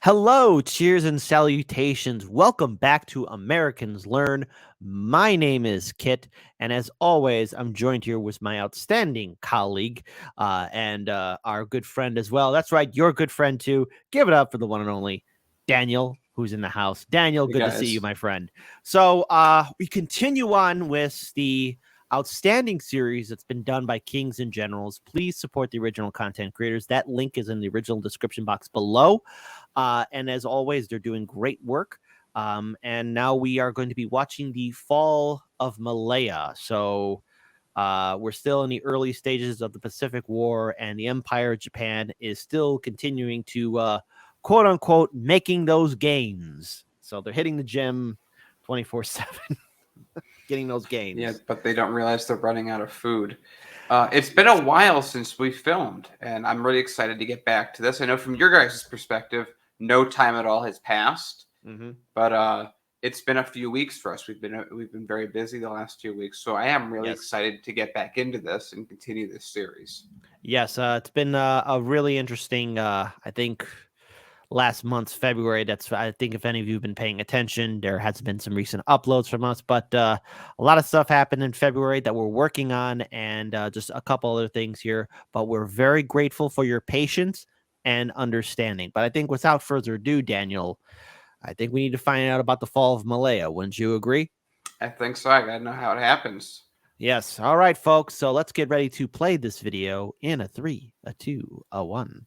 Hello, cheers and salutations. Welcome back to Americans Learn. My name is Kit, and as always, I'm joined here with my outstanding colleague and our good friend as well. That's right, your good friend too. Give it up for the one and only Daniel, who's in the house. Daniel, Hey good to see you, guys. my friend. So we continue on with the outstanding series that's been done by Kings and Generals. Please support the original content creators. That link is in the original description box below. And as always, they're doing great work. And now we are going to be watching the fall of Malaya. So we're still in the early stages of the Pacific War, and the Empire of Japan is still continuing to quote unquote making those gains. So they're hitting the gym 24/7, getting those Yeah, gains. but they don't realize they're running out of food. It's been a while since we filmed, and I'm really excited to get back to this. I know from your guys' perspective, no time at all has passed, Mm-hmm. but it's been a few weeks for us. We've been very busy the last few weeks, so I am really Yes. excited to get back into this and continue this series. Yes, it's been a really interesting, I think, last month's February. That's, I think, if any of you have been paying attention, there has been some recent uploads from us, but a lot of stuff happened in February that we're working on, and just a couple other things here. But we're very grateful for your patience and understanding. But I think without further ado, Daniel, I think we need to find out about the fall of Malaya. Wouldn't you agree? I think so. I gotta know how it happens. Yes. All right, folks. So let's get ready to play this video in a 3, a 2, a 1.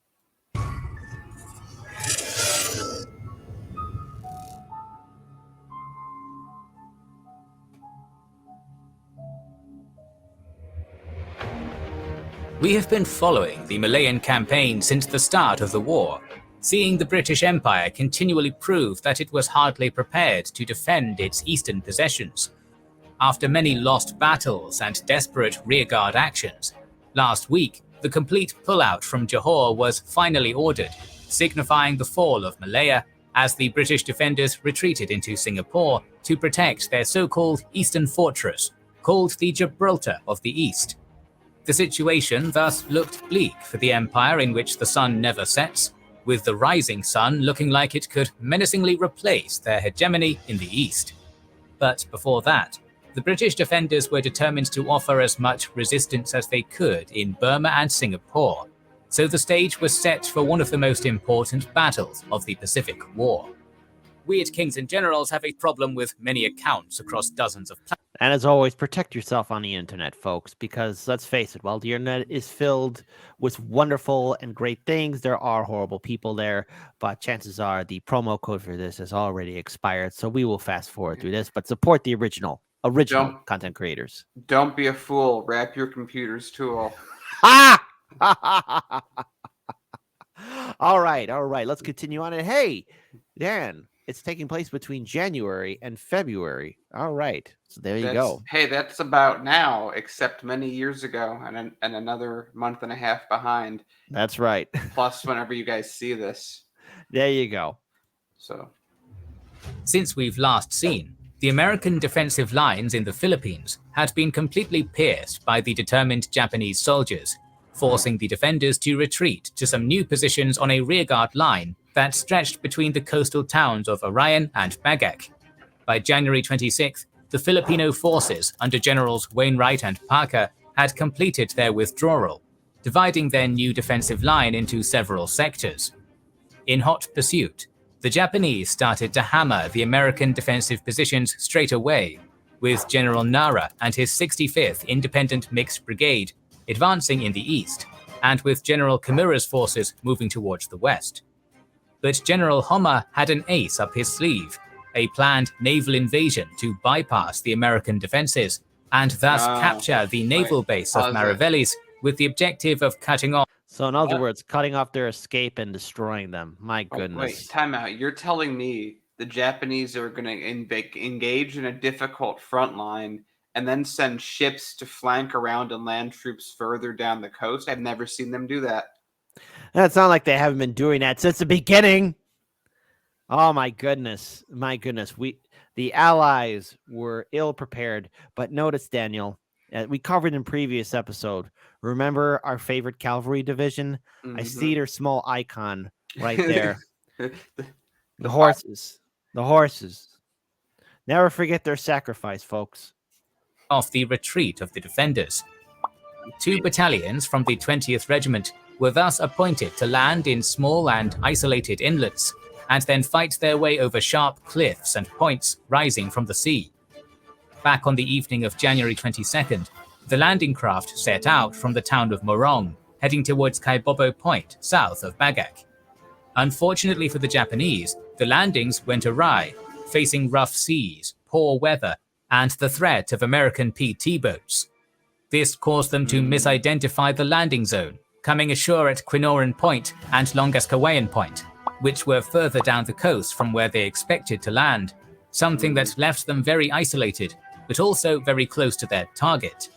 We have been following the Malayan campaign since the start of the war, seeing the British Empire continually prove that it was hardly prepared to defend its eastern possessions. After many lost battles and desperate rearguard actions, last week the complete pullout from Johor was finally ordered, signifying the fall of Malaya as the British defenders retreated into Singapore to protect their so-called eastern fortress, called the Gibraltar of the East. The situation thus looked bleak for the empire in which the sun never sets, with the rising sun looking like it could menacingly replace their hegemony in the east. But before that, the British defenders were determined to offer as much resistance as they could in Burma and Singapore, so the stage was set for one of the most important battles of the Pacific War. We at Kings and Generals have a problem with many accounts across dozens of planets. And as always, protect yourself on the internet, folks, because let's face it, while the internet is filled with wonderful and great things, there are horrible people there. But chances are the promo code for this has already expired. So we will fast forward through this, but support the original Don't content creators. don't be a fool. Wrap your computer's tool. Ah! All right. Let's continue on. And hey, Dan, it's taking place between January and February. All right. So there you go. That's about now, except many years ago, and another month and a half behind. That's right. Plus, whenever you guys see this, There you go. so Since we've last seen, the American defensive lines in the Philippines had been completely pierced by the determined Japanese soldiers, forcing the defenders to retreat to some new positions on a rearguard line that stretched between the coastal towns of Arayan and Bagak. By January 26th, the Filipino forces under Generals Wainwright and Parker had completed their withdrawal, dividing their new defensive line into several sectors. In hot pursuit, the Japanese started to hammer the American defensive positions straight away, with General Nara and his 65th Independent Mixed Brigade advancing in the east, and with General Kimura's forces moving towards the west. But General Homma had an ace up his sleeve, a planned naval invasion to bypass the American defenses and thus capture the naval base of Mariveles with the objective of cutting off. So in other words, cutting off their escape and destroying them. My goodness. wait, time out. You're telling me the Japanese are going to engage in a difficult front line and then send ships to flank around and land troops further down the coast? I've never seen them do that. It's not like they haven't been doing that since the beginning. Oh my goodness. The Allies were ill prepared, but notice, Daniel, we covered in previous episode. Remember our favorite cavalry division? I see their small icon right there. The horses. The horses. Never forget their sacrifice, folks. Off the retreat of the defenders. 2 battalions from the 20th Regiment were thus appointed to land in small and isolated inlets, and then fight their way over sharp cliffs and points rising from the sea. Back on the evening of January 22nd, the landing craft set out from the town of Morong, heading towards Kaibobo Point, south of Bagak. Unfortunately for the Japanese, the landings went awry, facing rough seas, poor weather, and the threat of American PT boats. This caused them to misidentify the landing zone, coming ashore at Quinoran Point and Longaskawayan Point, which were further down the coast from where they expected to land, something that left them very isolated, but also very close to their target.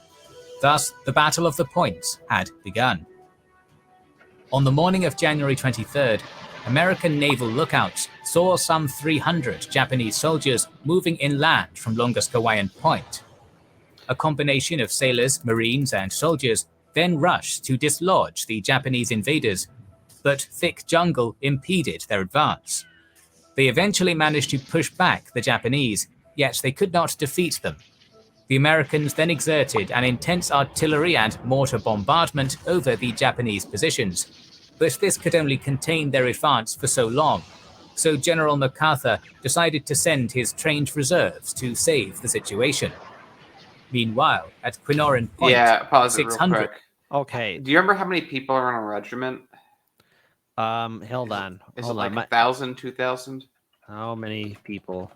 Thus, the Battle of the Points had begun. On the morning of January 23rd, American naval lookouts saw some 300 Japanese soldiers moving inland from Longaskawayan Point. A combination of sailors, marines, and soldiers then rushed to dislodge the Japanese invaders, but thick jungle impeded their advance. They eventually managed to push back the Japanese, yet they could not defeat them. The Americans then exerted an intense artillery and mortar bombardment over the Japanese positions, but this could only contain their advance for so long, so General MacArthur decided to send his trained reserves to save the situation. Meanwhile, at Quinoran Point, pause it real 600. quick. Okay. Do you remember how many people are in a regiment? Hold on. Is Hold it like on. 1,000, 2,000? How many people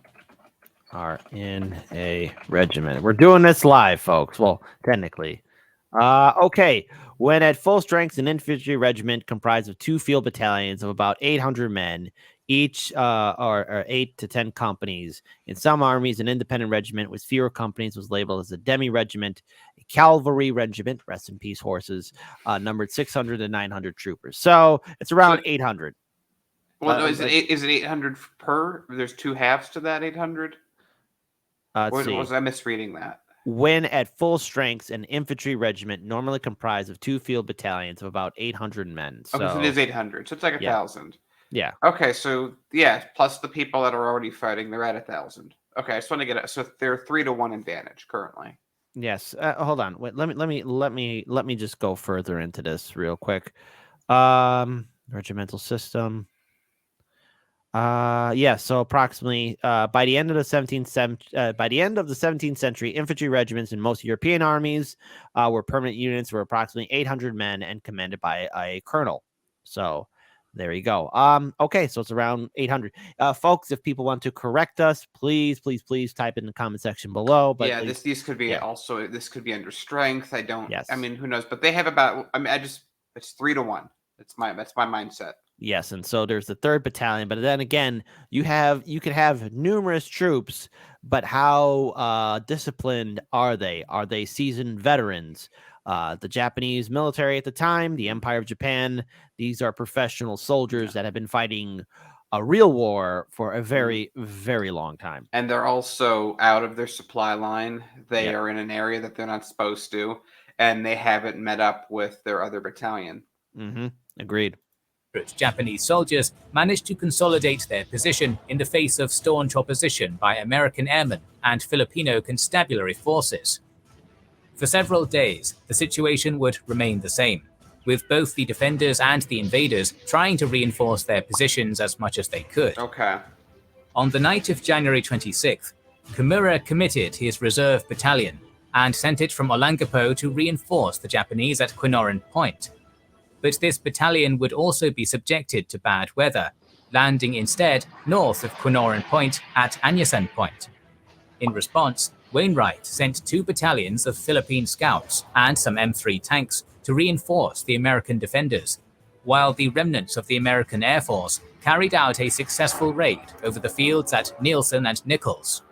are in a regiment? We're doing this live, folks. Well, technically. Okay. When at full strength, an infantry regiment comprised of 2 field battalions of about 800 men, each or 8 to 10 companies. In some armies, an independent regiment with fewer companies was labeled as a demi-regiment. A cavalry regiment, rest in peace horses, numbered 600 to 900 troopers. So it's around 800. Well, no, is it 800 per? There's 2 halves to that 800? Or was I misreading that? When at full strength, an infantry regiment normally comprised of 2 field battalions of about 800 men. So, so it is 800. So it's like 1,000. Yeah. Okay, so plus the people that are already fighting, they're at 1,000. Okay, I just want to get it. So they're 3-1 advantage currently. Yes. Hold on. Wait. Let me just go further into this real quick. Regimental system. So approximately by the end of the 17th century, infantry regiments in most European armies were permanent units, were approximately 800 men and commanded by a colonel. So there you go. Okay, so it's around 800. Folks, if people want to correct us, please type in the comment section below. But these could be also, this could be under strength. Yes. I mean, who knows? But they have about, it's 3-1. That's my mindset. Yes, and so there's the 3rd battalion, but then again, you could have numerous troops, but how disciplined are they? Are they seasoned veterans? The Japanese military at the time, the Empire of Japan, these are professional soldiers that have been fighting a real war for a very, very long time. And they're also out of their supply line. They are in an area that they're not supposed to, and they haven't met up with their other battalion. Agreed. Japanese soldiers managed to consolidate their position in the face of staunch opposition by American airmen and Filipino constabulary forces. For several days, the situation would remain the same, with both the defenders and the invaders trying to reinforce their positions as much as they could. Okay. On the night of January 26th, Kimura committed his reserve battalion and sent it from Olongapo to reinforce the Japanese at Quinoran Point. But this battalion would also be subjected to bad weather, landing instead north of Quinoran Point at Anyasan Point. In response, Wainwright sent 2 battalions of Philippine scouts and some M3 tanks to reinforce the American defenders, while the remnants of the American Air Force carried out a successful raid over the fields at Nielsen and Nichols.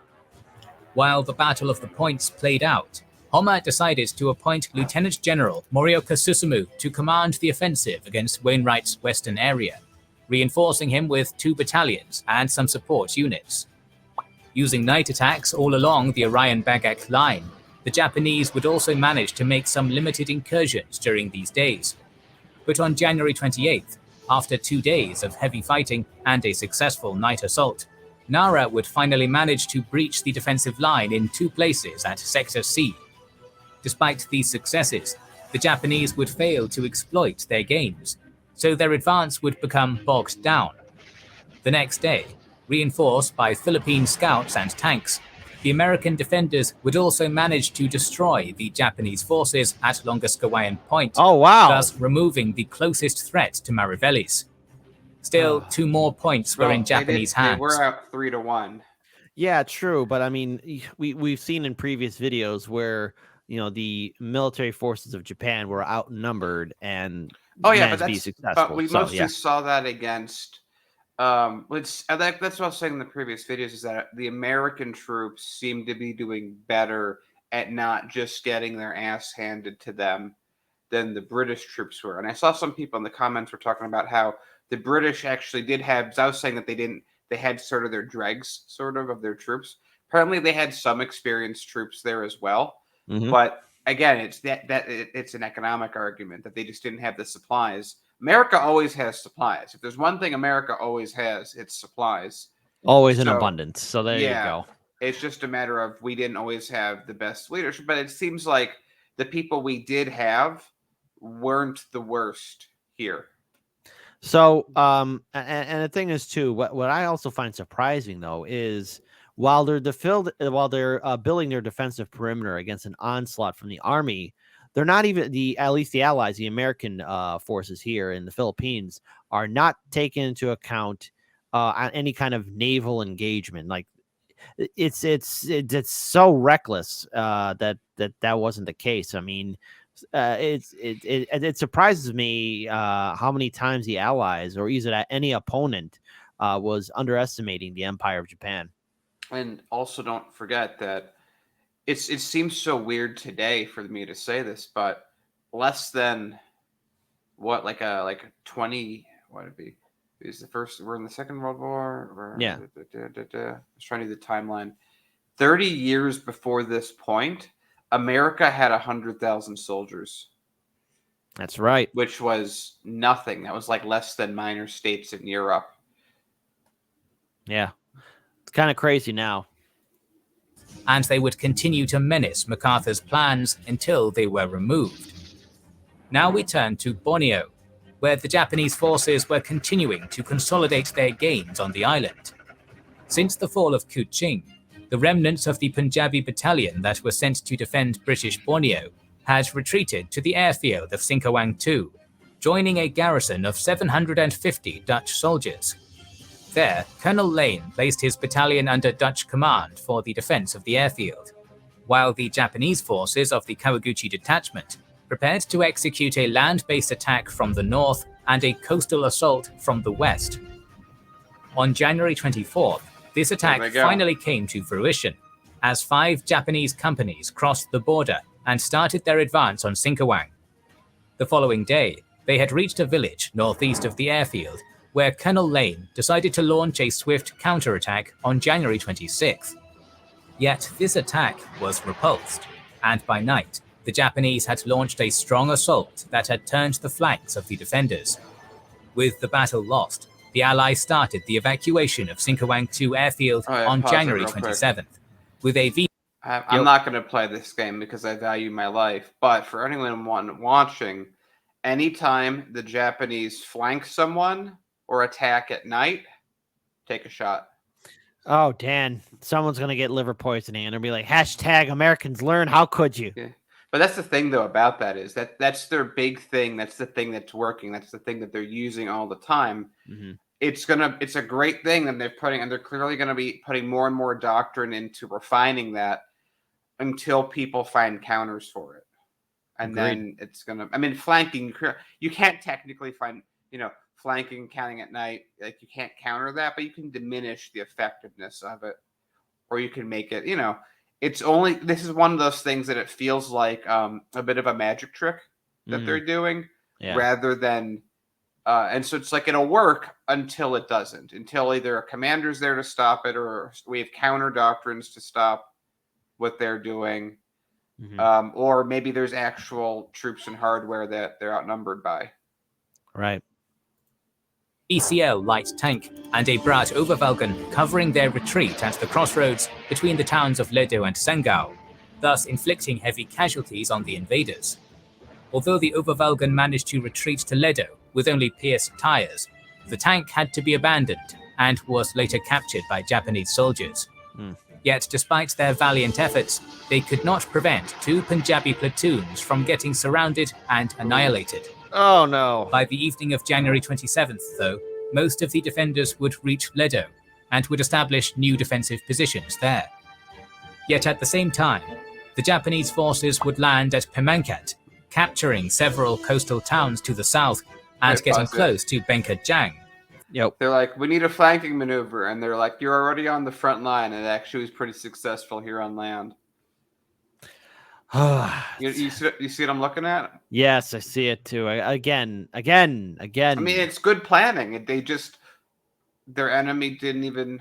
While the Battle of the Points played out, Homma decided to appoint Lieutenant General Morioka Susumu to command the offensive against Wainwright's western area, reinforcing him with 2 battalions and some support units. Using night attacks all along the Orion-Bagak line, the Japanese would also manage to make some limited incursions during these days. But on January 28th, After 2 days of heavy fighting and a successful night assault, Nara would finally manage to breach the defensive line in 2 places at Sector C. Despite these successes, the Japanese would fail to exploit their gains, so their advance would become bogged down. The next day, reinforced by Philippine scouts and tanks, the American defenders would also manage to destroy the Japanese forces at Longaskawayan Point, Oh, wow. thus removing the closest threat to Mariveles. Still, 2 more points were in Japanese hands. They were out 3-1. Yeah, true. But I mean, we've seen in previous videos where, the military forces of Japan were outnumbered and managed to be successful. But we mostly saw that against that's what I was saying in the previous videos, is that the American troops seem to be doing better at not just getting their ass handed to them than the British troops were. And I saw some people in the comments were talking about how the British actually did have, as I was saying that they had sort of their dregs of their troops. Apparently they had some experienced troops there as well. Mhm. But again, it's an economic argument that they just didn't have the supplies. America always has supplies. If there's one thing America always has, it's supplies. Always in abundance. So there you go. It's just a matter of we didn't always have the best leadership, but it seems like the people we did have weren't the worst here. So, and the thing is too, what I also find surprising though is while they're building their defensive perimeter against an onslaught from the army, they're not even at least the allies, the American forces here in the Philippines, are not taking into account any kind of naval engagement. Like it's so reckless that wasn't the case. I mean, it surprises me how many times the Allies or either any opponent was underestimating the Empire of Japan. And also, don't forget that it seems so weird today for me to say this, but less than like a 20, what would it be? Is the first? We're in the Second World War. Yeah. I was trying to do the timeline. 30 years before this point, America had 100,000 soldiers. That's right. Which was nothing. That was like less than minor states in Europe. Yeah. It's kind of crazy now. And they would continue to menace MacArthur's plans until they were removed. Now we turn to Borneo, where the Japanese forces were continuing to consolidate their gains on the island. Since the fall of Kuching, the remnants of the Punjabi battalion that were sent to defend British Borneo had retreated to the airfield of Singkawang II, joining a garrison of 750 Dutch soldiers. There, Colonel Lane placed his battalion under Dutch command for the defense of the airfield, while the Japanese forces of the Kawaguchi detachment prepared to execute a land-based attack from the north and a coastal assault from the west. On January 24th, this attack finally came to fruition, as 5 Japanese companies crossed the border and started their advance on Singkawang. The following day, they had reached a village northeast of the airfield, where Colonel Lane decided to launch a swift counterattack on January 26th. Yet this attack was repulsed, and by night, the Japanese had launched a strong assault that had turned the flanks of the defenders. With the battle lost, the Allies started the evacuation of Singkawang II airfield on January 27th, with a I'm not going to play this game because I value my life, but for anyone watching, anytime the Japanese flank someone or attack at night, take a shot. Oh, Dan, someone's going to get liver poisoning and they'll be like, #Americans learn. How could you? Yeah. But that's the thing, though, about that is that's their big thing. That's the thing that's working. That's the thing that they're using all the time. Mm-hmm. It's a great thing that they're clearly going to be putting more and more doctrine into refining that until people find counters for it. And then it's going to, I mean, flanking, you can't technically find, flanking, counting at night, like you can't counter that, but you can diminish the effectiveness of it, or you can make it, this is one of those things that it feels like a bit of a magic trick that they're doing rather than, and so it's like it'll work until it doesn't, until either a commander's there to stop it or we have counter doctrines to stop what they're doing. Or maybe there's actual troops and hardware that they're outnumbered by. Right. ECL light tank, and a Brat Oberwalden covering their retreat at the crossroads between the towns of Ledo and Sengau, thus inflicting heavy casualties on the invaders. Although the Oberwalden managed to retreat to Ledo with only pierced tires, the tank had to be abandoned and was later captured by Japanese soldiers. Yet despite their valiant efforts, they could not prevent 2 Punjabi platoons from getting surrounded and annihilated. Oh no. By the evening of January 27th, though, most of the defenders would reach Ledo and would establish new defensive positions there. Yet at the same time, the Japanese forces would land at Pemankat, capturing several coastal towns to the south and getting close to Benkajang. Yep. They're like, we need a flanking maneuver, and they're like, you're already on the front line, and it actually was pretty successful here on land. you see what I'm looking at? Yes, I see it too. Again. I mean, it's good planning. Their enemy didn't even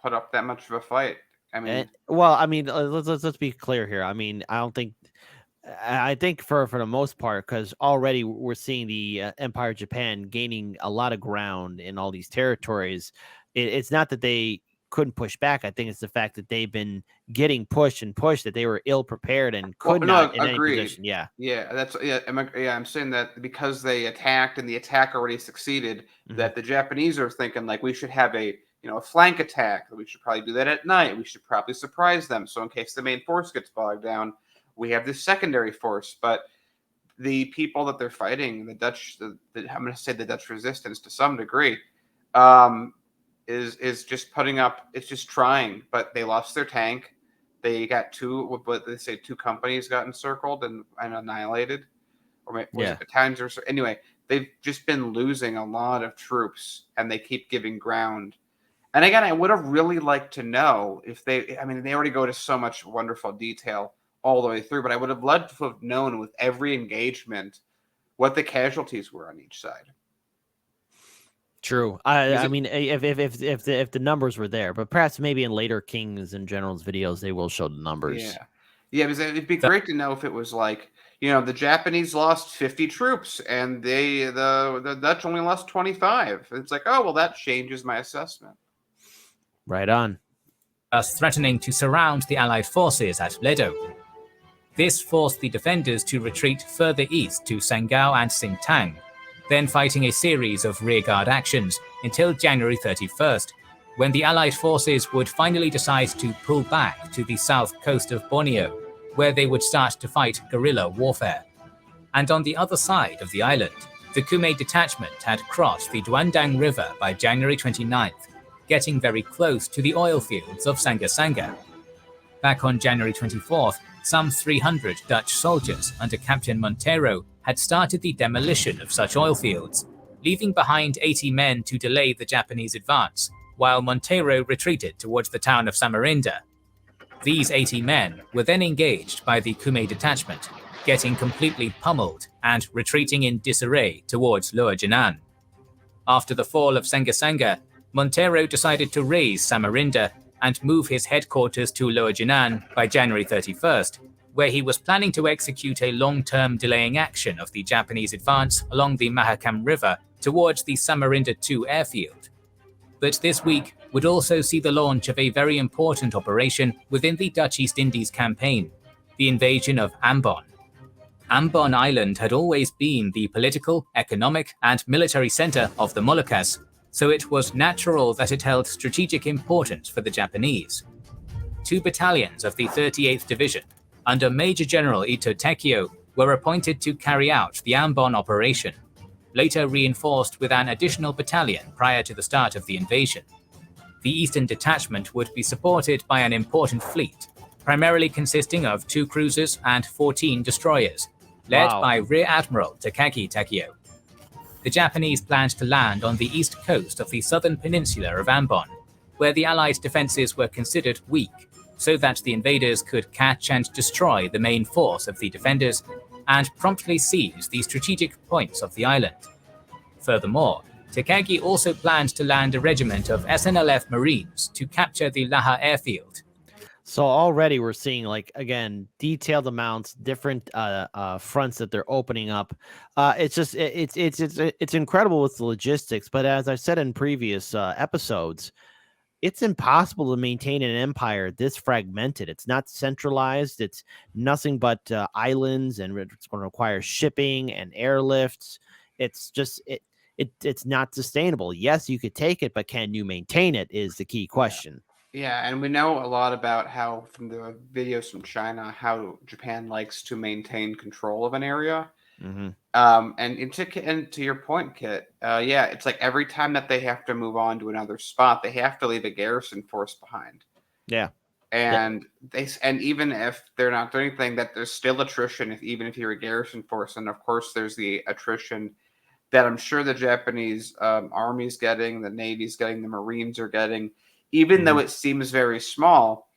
put up that much of a fight. I mean, let's be clear here. I mean, I think for the most part, because already we're seeing the Empire of Japan gaining a lot of ground in all these territories. It's not that they couldn't push back. I think it's the fact that they've been getting pushed, that they were ill prepared and could not in agreed. any position. I'm saying that because they attacked and the attack already succeeded, that the Japanese are thinking like we should have a flank attack. We should probably do that at night. We should probably surprise them. So in case the main force gets bogged down, we have this secondary force. But the people that they're fighting, the Dutch, I'm going to say the Dutch resistance to some degree, is just putting up. It's just trying, but they lost their tank. They got two companies got encircled and annihilated, or was it battalions or so? Anyway, they've just been losing a lot of troops, and they keep giving ground. And again, I would have really liked to know if they already go to so much wonderful detail all the way through, but I would have loved to have known with every engagement what the casualties were on each side. True. I mean, if the numbers were there, but perhaps maybe in later Kings and Generals videos, they will show the numbers. Yeah, because it'd be great to know if it was like, the Japanese lost 50 troops and the Dutch only lost 25. It's like, oh, well, that changes my assessment. Right on. Thus threatening to surround the Allied forces at Ledo. This forced the defenders to retreat further east to Sengau and Singtang, then fighting a series of rearguard actions until January 31st, when the Allied forces would finally decide to pull back to the south coast of Borneo, where they would start to fight guerrilla warfare. And on the other side of the island, the Kume detachment had crossed the Duandang River by January 29th, getting very close to the oil fields of Sanga. Back on January 24th, some 300 Dutch soldiers under Captain Montero had started the demolition of such oil fields, leaving behind 80 men to delay the Japanese advance, while Montero retreated towards the town of Samarinda. These 80 men were then engaged by the Kume detachment, getting completely pummeled and retreating in disarray towards Lower Jinan. After the fall of Sanga, Montero decided to raise Samarinda and move his headquarters to Lower Jinan by January 31st, where he was planning to execute a long-term delaying action of the Japanese advance along the Mahakam River towards the Samarinda II airfield. But this week would also see the launch of a very important operation within the Dutch East Indies campaign, the invasion of Ambon. Ambon Island had always been the political, economic, and military center of the Moluccas, so it was natural that it held strategic importance for the Japanese. 2 battalions of the 38th Division, under Major General Ito Tekio, were appointed to carry out the Ambon operation, later reinforced with an additional battalion prior to the start of the invasion. The Eastern Detachment would be supported by an important fleet, primarily consisting of 2 cruisers and 14 destroyers, led by Rear Admiral Takagi Takeo. The Japanese planned to land on the east coast of the southern peninsula of Ambon, where the Allied defences were considered weak, so that the invaders could catch and destroy the main force of the defenders and promptly seize the strategic points of the island. Furthermore, Takagi also planned to land a regiment of SNLF Marines to capture the Laha airfield. So already we're seeing, like, again, detailed amounts, different fronts that they're opening up. It's just it's incredible with the logistics. But as I said in previous episodes, it's impossible to maintain an empire this fragmented. It's not centralized. It's nothing but islands, and it's going to require shipping and airlifts. It's just it's not sustainable. Yes, you could take it, but can you maintain it is the key question. Yeah, and we know a lot about how, from the videos from China, how Japan likes to maintain control of an area. Hmm. And to your point, Kit, yeah, it's like every time that they have to move on to another spot, they have to leave a garrison force behind. Yeah. And even if they're not doing anything, that there's still attrition even if you're a garrison force, and of course there's the attrition that I'm sure the Japanese army's getting, the Navy's getting, the Marines are getting, even though Mhm. it seems very small.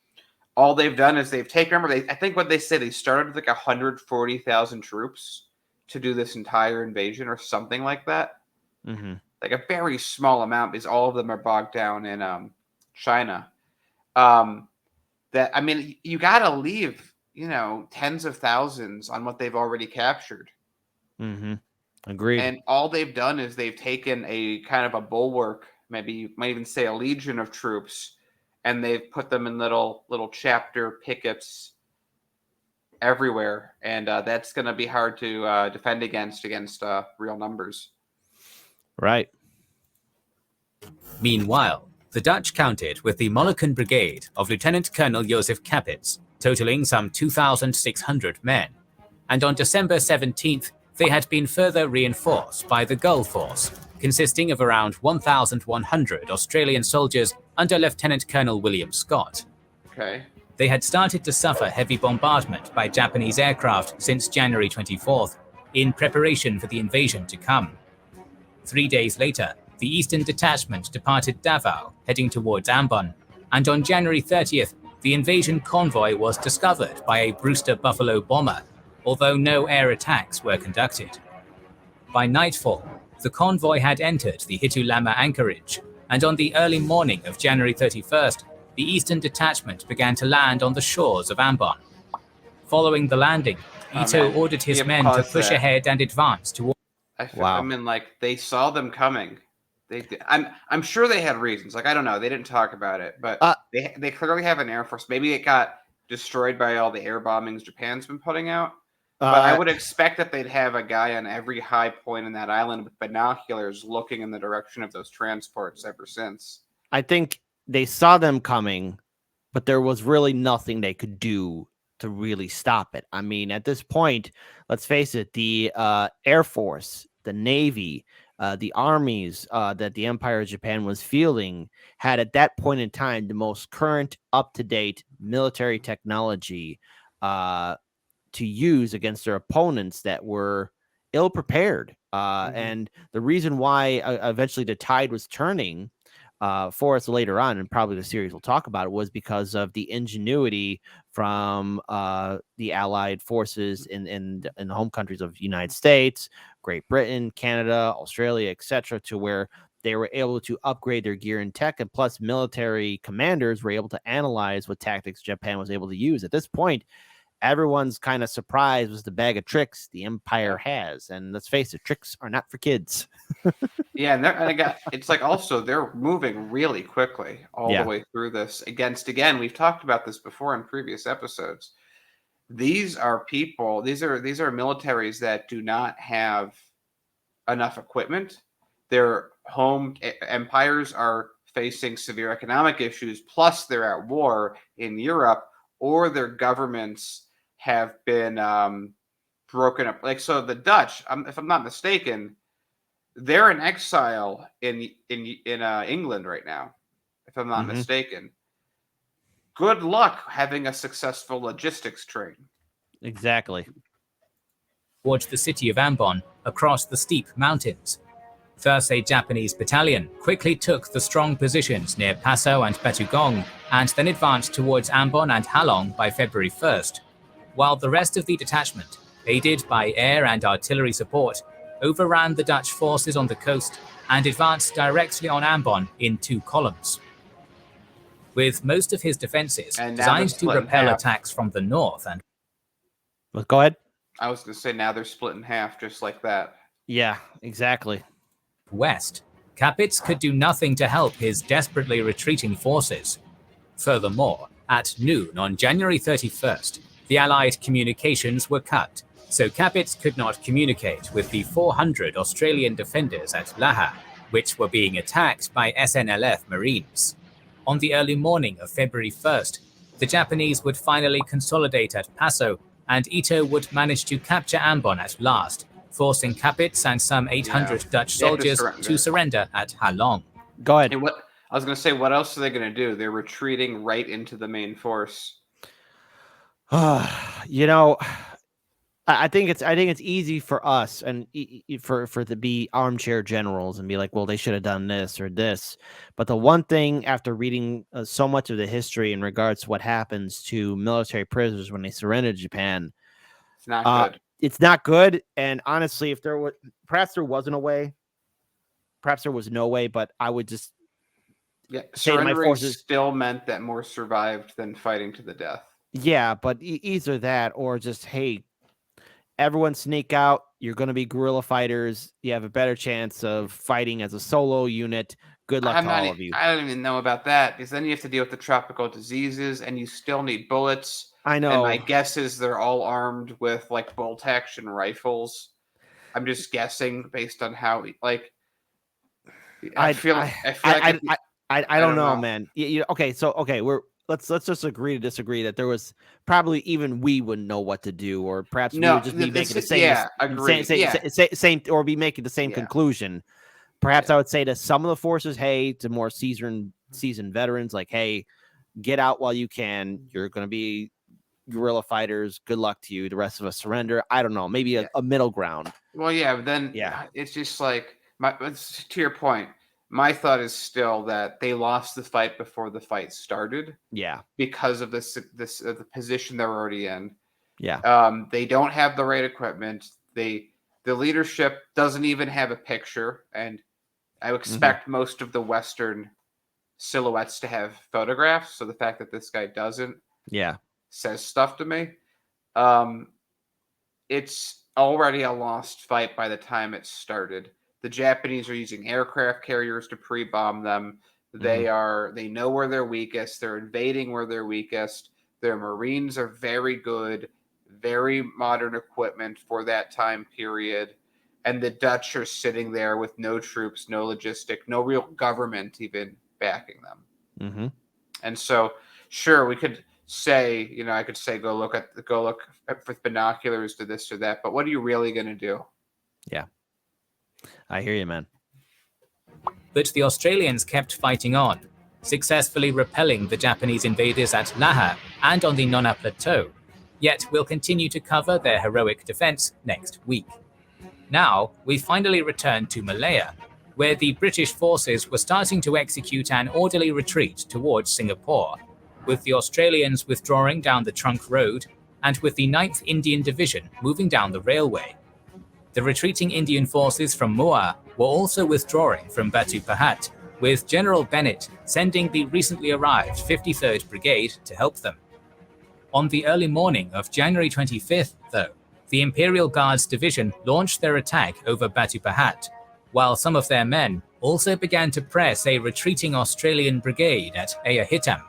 All they've done is they've taken. Remember, I think what they say, they started with like 140,000 troops to do this entire invasion, or something like that. Mhm. Like a very small amount, because all of them are bogged down in China. Um, that I mean, you got to leave, tens of thousands on what they've already captured. Mhm. Agreed. And all they've done is they've taken a kind of a bulwark, maybe you might even say a legion of troops, and they've put them in little chapter pickets everywhere, and that's going to be hard to defend against real numbers. Right. Meanwhile, the Dutch countered with the Moluccan Brigade of Lieutenant Colonel Joseph Capets, totaling some 2,600 men, and on December 17th they had been further reinforced by the Gull Force, consisting of around 1,100 Australian soldiers under Lieutenant Colonel William Scott. Okay. They had started to suffer heavy bombardment by Japanese aircraft since January 24th, in preparation for the invasion to come. 3 days later, the Eastern Detachment departed Davao, heading towards Ambon, and on January 30th, the invasion convoy was discovered by a Brewster Buffalo bomber, although no air attacks were conducted. By nightfall, the convoy had entered the Hitulama anchorage, and on the early morning of January 31st, the Eastern Detachment began to land on the shores of Ambon. Following the landing, Ito Man, ordered his you men to pause push that. ahead and advance towards. I Wow. mean, like, they saw them coming. I'm sure they had reasons. Like, I don't know. They didn't talk about it, but Uh, they clearly have an air force. Maybe it got destroyed by all the air bombings Japan's been putting out. But I uh, would expect that they'd have a guy on every high point in that island with binoculars looking in the direction of those transports ever since. I think they saw them coming, but there was really nothing they could do to really stop it. I mean, at this point, let's face it, the Air Force, the Navy, the armies that the Empire of Japan was fielding had at that point in time the most current, up to date military technology to use against their opponents that were ill prepared. And the reason why eventually the tide was turning for us later on, and probably the series will talk about it, was because of the ingenuity from the Allied forces in the home countries of the United States, Great Britain, Canada, Australia, etc., to where they were able to upgrade their gear and tech, and plus military commanders were able to analyze what tactics Japan was able to use. At this point, everyone's kind of surprised with the bag of tricks the Empire has. And let's face it, tricks are not for kids. Yeah, and it's like also they're moving really quickly all the Yeah. way through this. Again, we've talked about this before in previous episodes. These are people, these are militaries that do not have enough equipment. Their home empires are facing severe economic issues, plus they're at war in Europe, or their governments have been broken up. Like, so the Dutch, if I'm not mistaken, they're in exile in England right now, if I'm not Hmm. mistaken. Good luck having a successful logistics train. Exactly. Towards the city of Ambon across the steep mountains. Thus, a Japanese battalion quickly took the strong positions near Paso and Betugong, and then advanced towards Ambon and Halong by February 1st, while the rest of the detachment, aided by air and artillery support, overran the Dutch forces on the coast and advanced directly on Ambon in 2 columns. with most of his defenses And now designed they're to split in repel half. attacks from the north and But go ahead. I was going to say now they're split in half just like that. Yeah, exactly. west. Kapitz could do nothing to help his desperately retreating forces. Furthermore, at noon on January 31st, the Allied communications were cut, so Kapitz could not communicate with the 400 Australian defenders at Laha, which were being attacked by SNLF Marines. On the early morning of February 1st, the Japanese would finally consolidate at Paso, and Ito would manage to capture Ambon at last, forcing Kapitz and some 800 Dutch They have to soldiers surrender. to surrender at Halong. Go ahead. And what I was going to say, what else are they going to do? They're retreating right into the main force. You know, I think it's easy for us and for to be armchair generals and be like, well, they should have done this or this. But the one thing after reading so much of the history in regards to what happens to military prisoners when they surrender to Japan, It's not good. it's not good. And honestly, if there was perhaps there wasn't a way, perhaps there was no way, but I would just Yeah, say to my surrendering forces, still meant that more survived than fighting to the death. yeah, but either that or just, hey, everyone sneak out. You're going to be guerrilla fighters. You have a better chance of fighting as a solo unit. Good luck to all of you. I don't even know about that because then you have to deal with the tropical diseases and you still need bullets. I know. And my guess is they're all armed with like bolt action rifles. I'm just guessing based on how I don't know, man. Okay, so let's just agree to disagree that there was probably even we wouldn't know what to do, or perhaps we would just be making the same or be making the same conclusion. Perhaps I would say to some of the forces, hey, to more seasoned veterans, like, hey, get out while you can. You're going to be guerrilla fighters. Good luck to you. The rest of us surrender. I don't know. Maybe a middle ground. Well, yeah, but then it's just like to your point. My thought is still that they lost the fight before the fight started. Yeah, because of the position they're already in. Yeah, they don't have the right equipment. The leadership doesn't even have a picture, and I expect most of the Western silhouettes to have photographs. So the fact that this guy doesn't, says stuff to me. It's already a lost fight by the time it started. The Japanese are using aircraft carriers to pre-bomb them. They know where they're weakest. They're invading where they're weakest. Their Marines are very good, very modern equipment for that time period. And the Dutch are sitting there with no troops, no logistic, no real government even backing them. And so, sure, we could say, I could say, go look with binoculars to this or that. But what are you really going to do? Yeah. I hear you, man. But the Australians kept fighting on, successfully repelling the Japanese invaders at Laha and on the Nona Plateau, yet we'll continue to cover their heroic defense next week. Now, we finally return to Malaya, where the British forces were starting to execute an orderly retreat towards Singapore, with the Australians withdrawing down the Trunk Road and with the 9th Indian Division moving down the railway. The retreating Indian forces from Muar were also withdrawing from Batu Pahat, with General Bennett sending the recently arrived 53rd Brigade to help them. On the early morning of January 25th, though, the Imperial Guards Division launched their attack over Batu Pahat, while some of their men also began to press a retreating Australian brigade at Ayahitam.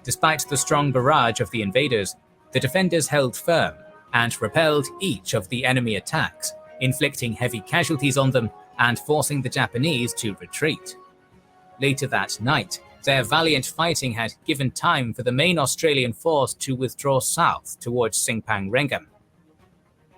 Despite the strong barrage of the invaders, the defenders held firm and repelled each of the enemy attacks, inflicting heavy casualties on them and forcing the Japanese to retreat. Later that night, their valiant fighting had given time for the main Australian force to withdraw south towards Singpang Rengam.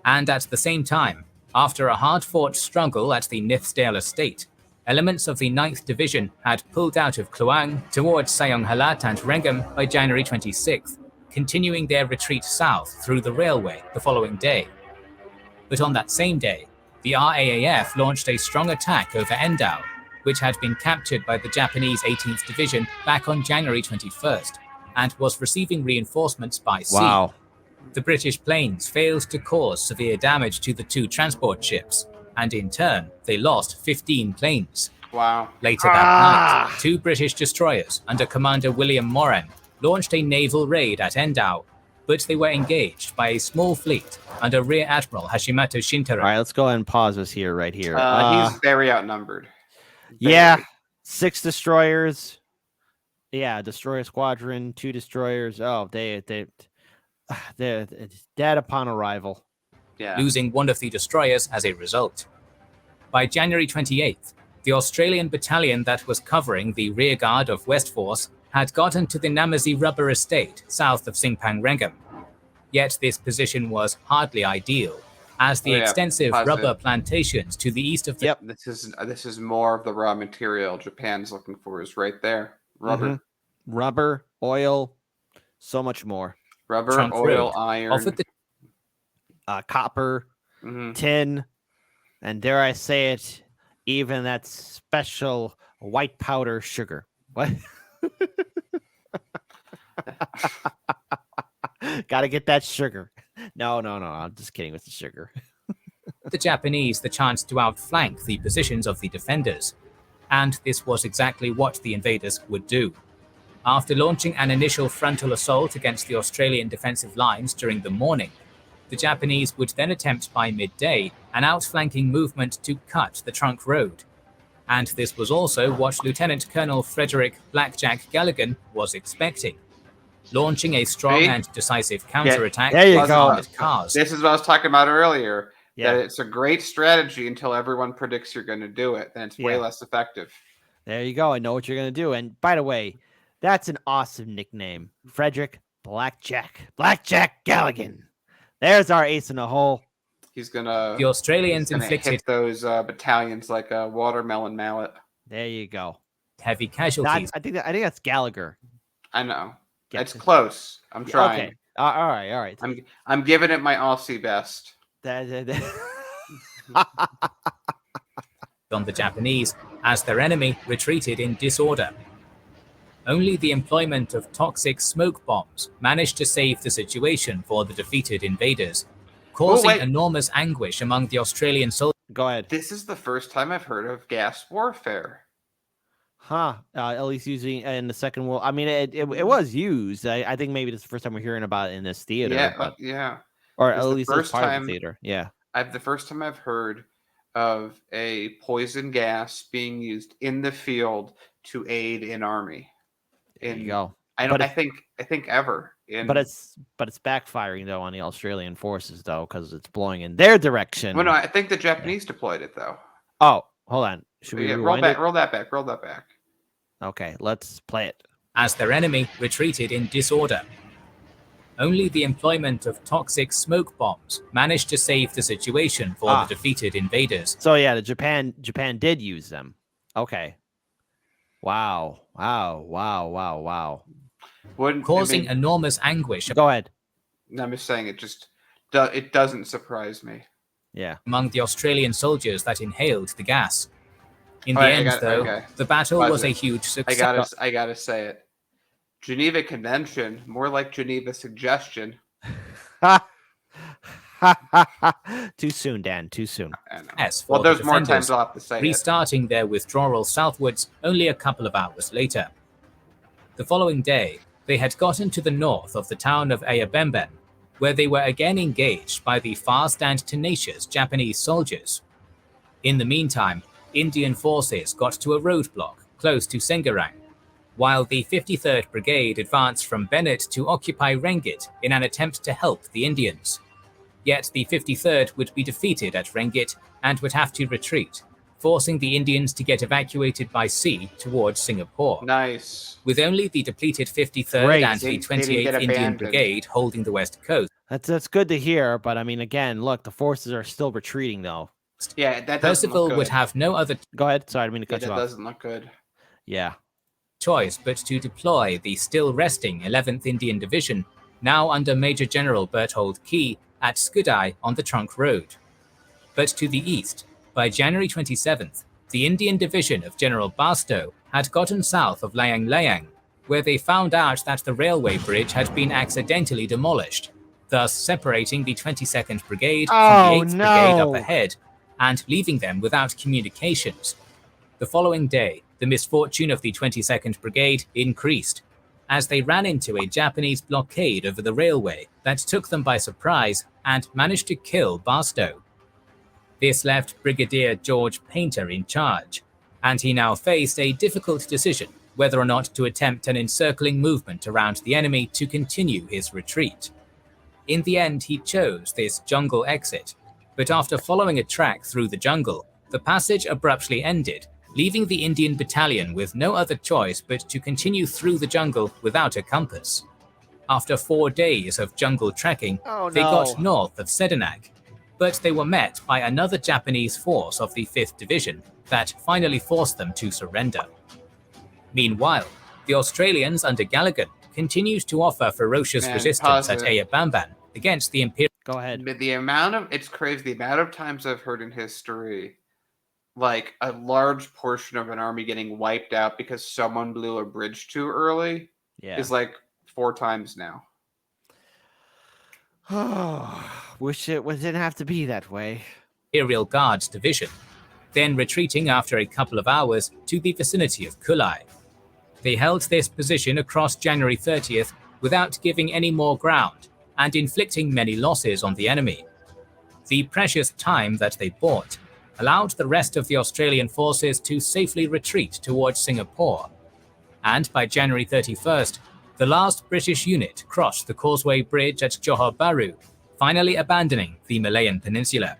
And at the same time, after a hard-fought struggle at the Nithsdale estate, elements of the 9th Division had pulled out of Kluang towards Sayonghalat and Rengam by January 26th, continuing their retreat south through the railway the following day. But on that same day, the RAAF launched a strong attack over Endau, which had been captured by the Japanese 18th Division back on January 21st, and was receiving reinforcements by sea. Wow. The British planes failed to cause severe damage to the two transport ships, and in turn, they lost 15 planes. Wow. Later that night, 2 British destroyers under Commander William Moran launched a naval raid at Endau, but they were engaged by a small fleet under Rear Admiral Hashimoto Shintaro. All right, let's go ahead and pause this here, right here. He's very outnumbered. Yeah, Very. 6 destroyers. Yeah, destroyer squadron, 2 destroyers. Oh, they're dead upon arrival. Yeah. Losing one of the destroyers as a result. By January 28th, the Australian battalion that was covering the rearguard of West Force had gotten to the Namazi rubber estate south of Singpang-Rengam. Yet this position was hardly ideal, as the extensive rubber plantations to the east of the... Yep, this is more of the raw material Japan's looking for is right there. Rubber. Mm-hmm. Rubber, oil, so much more. Rubber, Trunk oil, Road iron. offered the copper, tin, and dare I say it, even that special white powder sugar. What? Gotta get that sugar. No. I'm just kidding with the sugar. the Japanese the chance to outflank the positions of the defenders, and this was exactly what the invaders would do. After launching an initial frontal assault against the Australian defensive lines during the morning, the Japanese would then attempt by midday an outflanking movement to cut the Trunk Road. And this was also what Lieutenant Colonel Frederick Blackjack Galligan was expecting, launching a strong and decisive counterattack. There you go. Cars. This is what I was talking about earlier. Yeah. That it's a great strategy until everyone predicts you're going to do it. Then it's way less effective. There you go. I know what you're going to do. And by the way, that's an awesome nickname. Frederick Blackjack Galligan. There's our ace in the hole. He's gonna. The Australians inflicted hit those battalions like a watermelon mallet. There you go. Heavy casualties. I think that's Gallagher. I know. It's close. I'm trying. Okay. All right. I'm giving it my Aussie best. On the Japanese as their enemy retreated in disorder. Only the employment of toxic smoke bombs managed to save the situation for the defeated invaders, causing enormous anguish among the Australian soldiers. Go ahead. This is the first time I've heard of gas warfare. Huh. At least using in the Second World. I mean, it was used. I think maybe this is the first time we're hearing about it in this theater. Yeah. Or at least it's part of the theater. Yeah. The first time I've heard of a poison gas being used in the field to aid an army. There you go. I think ever. But it's backfiring though on the Australian forces though, because it's blowing in their direction. Well, no, I think the Japanese deployed it though. Oh, hold on. Should we roll that back? Okay, let's play it. As their enemy retreated in disorder. Only the employment of toxic smoke bombs managed to save the situation for the defeated invaders. So yeah, Japan did use them. Okay. Wow. Causing enormous anguish. Go ahead. I'm just saying it doesn't surprise me. Yeah. Among the Australian soldiers that inhaled the gas. In the end, the battle was a huge success. I gotta say it. Geneva Convention, more like Geneva Suggestion. Too soon, Dan. Too soon. Yes, well, there's more times I'll have to say restarting their withdrawal southwards only a couple of hours later. The following day, they had gotten to the north of the town of Ayabemben, where they were again engaged by the fast and tenacious Japanese soldiers. In the meantime, Indian forces got to a roadblock close to Sengarang, while the 53rd Brigade advanced from Bennett to occupy Rengit in an attempt to help the Indians. Yet the 53rd would be defeated at Rengit and would have to retreat, forcing the Indians to get evacuated by sea towards Singapore. Nice. With only the depleted 53rd and the 28th Indian Brigade holding the west coast. That's good to hear, but I mean, again, look, the forces are still retreating, though. Yeah, that doesn't Percival look good. would have no other... Go ahead. Sorry, I didn't mean to cut you off. That doesn't look good. Yeah. Choice but to deploy the still resting 11th Indian Division, now under Major General Berthold Key, at Skudai on the Trunk Road. But to the east, by January 27th, the Indian Division of General Barstow had gotten south of Layang Layang, where they found out that the railway bridge had been accidentally demolished, thus separating the 22nd Brigade from the 8th Brigade up ahead, and leaving them without communications. The following day, the misfortune of the 22nd Brigade increased, as they ran into a Japanese blockade over the railway that took them by surprise and managed to kill Barstow. This left Brigadier George Painter in charge, and he now faced a difficult decision whether or not to attempt an encircling movement around the enemy to continue his retreat. In the end, he chose this jungle exit, but after following a track through the jungle, the passage abruptly ended, leaving the Indian battalion with no other choice but to continue through the jungle without a compass. After 4 days of jungle trekking, they got north of Sedanag, but they were met by another Japanese force of the 5th Division that finally forced them to surrender. Meanwhile, the Australians under Galligan continued to offer ferocious resistance at Ayabamban against the Imperial. Go ahead. But it's crazy the amount of times I've heard in history, like a large portion of an army getting wiped out because someone blew a bridge too early is like 4 times now. Wish it didn't have to be that way. Imperial Guards Division, then retreating after a couple of hours to the vicinity of Kulai. They held this position across January 30th without giving any more ground and inflicting many losses on the enemy. The precious time that they bought allowed the rest of the Australian forces to safely retreat towards Singapore, and by January 31st, the last British unit crossed the Causeway Bridge at Johor Bahru, finally abandoning the Malayan Peninsula.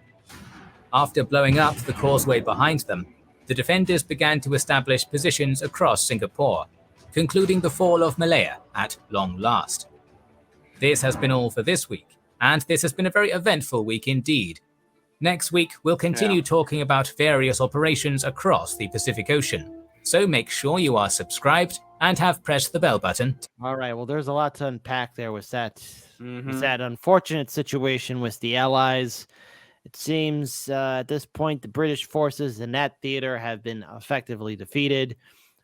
After blowing up the causeway behind them, the defenders began to establish positions across Singapore, concluding the fall of Malaya at long last. This has been all for this week, and this has been a very eventful week indeed. Next week, we'll continue talking about various operations across the Pacific Ocean, so make sure you are subscribed and have pressed the bell button. All right, well, there's a lot to unpack there with that, with that unfortunate situation with the Allies. It seems at this point the British forces in that theater have been effectively defeated.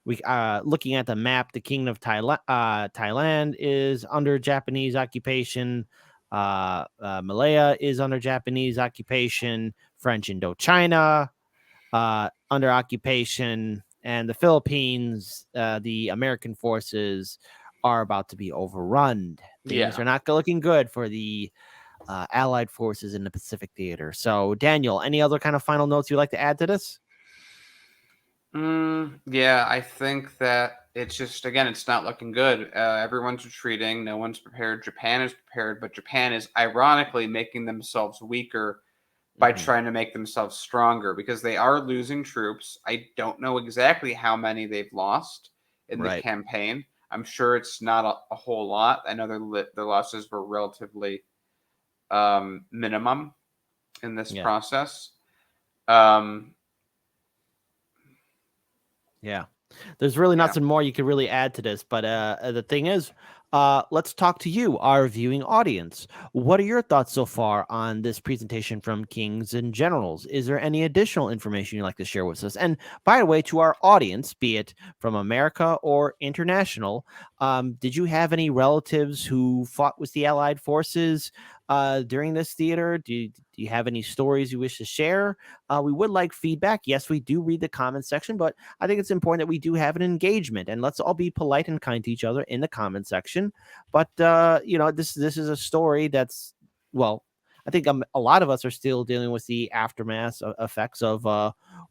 We looking at the map, the Kingdom of Thailand is under Japanese occupation. Malaya is under Japanese occupation. French Indochina under occupation, and the Philippines, the American forces are about to be overrun. Things are not looking good for the Allied forces in the Pacific theater. So, Daniel, any other kind of final notes you'd like to add to this? Yeah, I think that it's just, again, it's not looking good. Everyone's retreating. No one's prepared. Japan is prepared, but Japan is ironically making themselves weaker by trying to make themselves stronger because they are losing troops. I don't know exactly how many they've lost in the campaign. I'm sure it's not a whole lot. I know their losses were relatively minimum in this process. There's really nothing more you could really add to this, but the thing is, let's talk to you, our viewing audience. What are your thoughts so far on this presentation from Kings and Generals? Is there any additional information you'd like to share with us? And by the way, to our audience, be it from America or international, did you have any relatives who fought with the Allied forces during this theater? Do you have any stories you wish to share? We would like feedback. Yes, we do read the comment section, but I think it's important that we do have an engagement, and let's all be polite and kind to each other in the comment section. But this is a story that's, well, I think a lot of us are still dealing with the aftermath effects of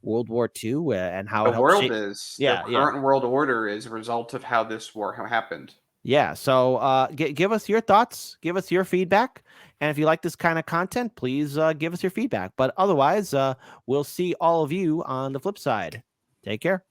World War II and how the current world order is a result of how this war happened. Yeah, so give us your thoughts, give us your feedback, and if you like this kind of content, please give us your feedback. But otherwise, we'll see all of you on the flip side. Take care.